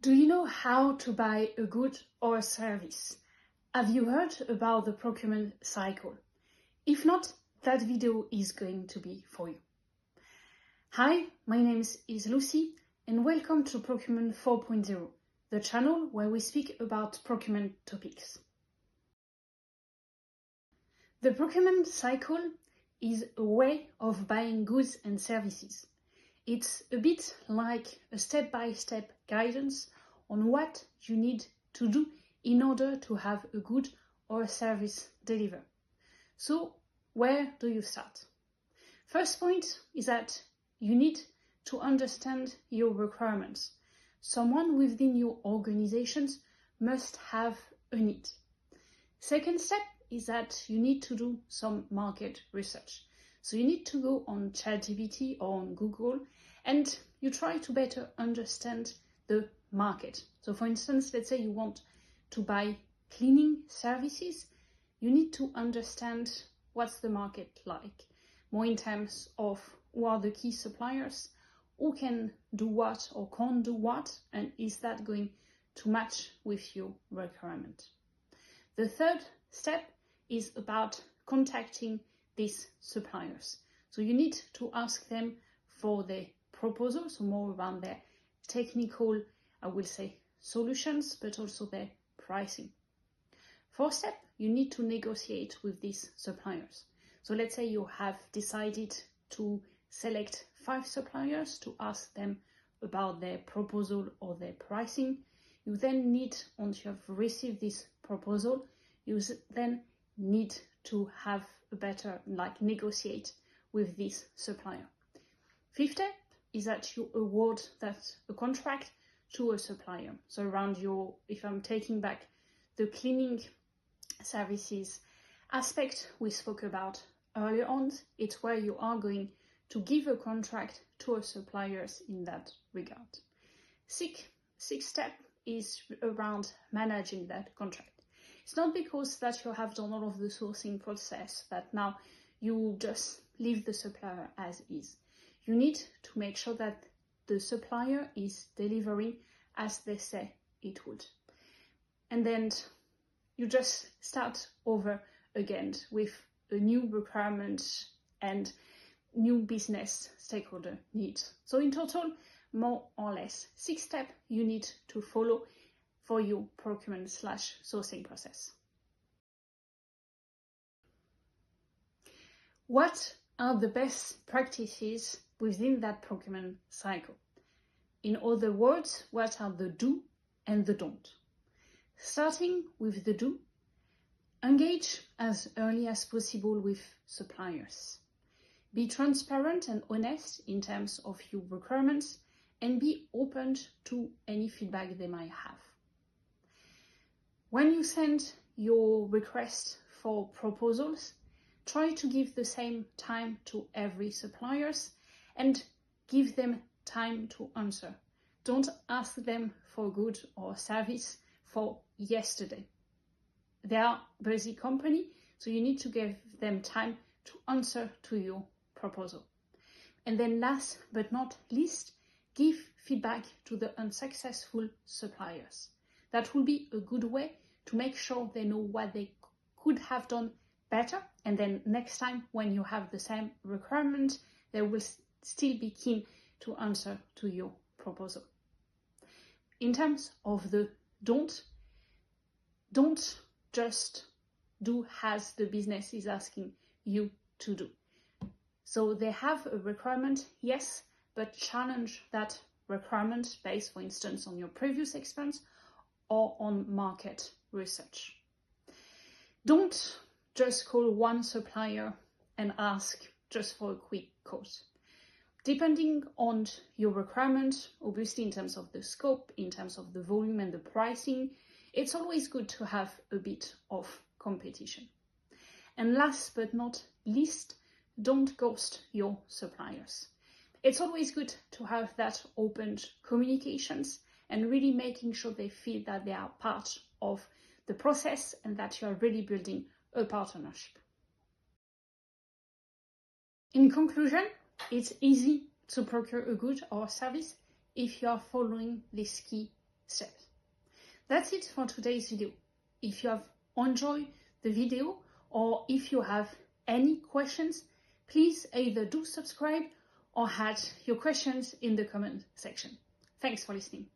Do you know how to buy a good or a service? Have you heard about the procurement cycle? If not, that video is going to be for you. Hi, my name is Lucy and welcome to Procurement 4.0, the channel where we speak about procurement topics. The procurement cycle is a way of buying goods and services. It's a bit like a step-by-step guidance on what you need to do in order to have a good or a service delivered. So, where do you start? First point is that you need to understand your requirements. Someone within your organizations must have a need. Second step is that you need to do some market research. So you need to go on ChatGPT or on Google and you try to better understand the market. So for instance, let's say you want to buy cleaning services, you need to understand what's the market like, more in terms of who are the key suppliers, who can do what or can't do what, and is that going to match with your requirement. The third step is about contacting these suppliers. So you need to ask them for their proposals, so more around their technical, I will say, solutions, but also their pricing. Fourth step, you need to negotiate with these suppliers. So let's say you have decided to select 5 suppliers to ask them about their proposal or their pricing. You then need, once you have received this proposal, you then need to have a better, negotiate with this supplier. Fifth step is that you award a contract to a supplier. So around if I'm taking back the cleaning services aspect we spoke about earlier on, it's where you are going to give a contract to a supplier in that regard. Sixth step is around managing that contract. It's not because that you have done all of the sourcing process that now you just leave the supplier as is. You need to make sure that the supplier is delivering as they say it would. And then you just start over again with a new requirement and new business stakeholder needs. So in total, more or less 6 steps you need to follow for your procurement/sourcing process. What are the best practices within that procurement cycle? In other words, what are the do and the don't? Starting with the do, engage as early as possible with suppliers. Be transparent and honest in terms of your requirements and be open to any feedback they might have. When you send your request for proposals, try to give the same time to every supplier and give them time to answer. Don't ask them for good or service for yesterday. They are a busy company, so you need to give them time to answer to your proposal. And then last but not least, give feedback to the unsuccessful suppliers. That will be a good way to make sure they know what they could have done better, and then next time when you have the same requirement, they will still be keen to answer to your proposal. In terms of the don't just do as the business is asking you to do. So they have a requirement, yes, but challenge that requirement based, for instance, on your previous experience or on market research. Don't just call one supplier and ask just for a quick quote. Depending on your requirement, obviously in terms of the scope, in terms of the volume and the pricing, it's always good to have a bit of competition. And last but not least, don't ghost your suppliers. It's always good to have that open communications and really making sure they feel that they are part of the process and that you are really building a partnership. In conclusion, it's easy to procure a good or service if you are following these key steps. That's it for today's video. If you have enjoyed the video or if you have any questions, please either do subscribe or add your questions in the comment section. Thanks for listening.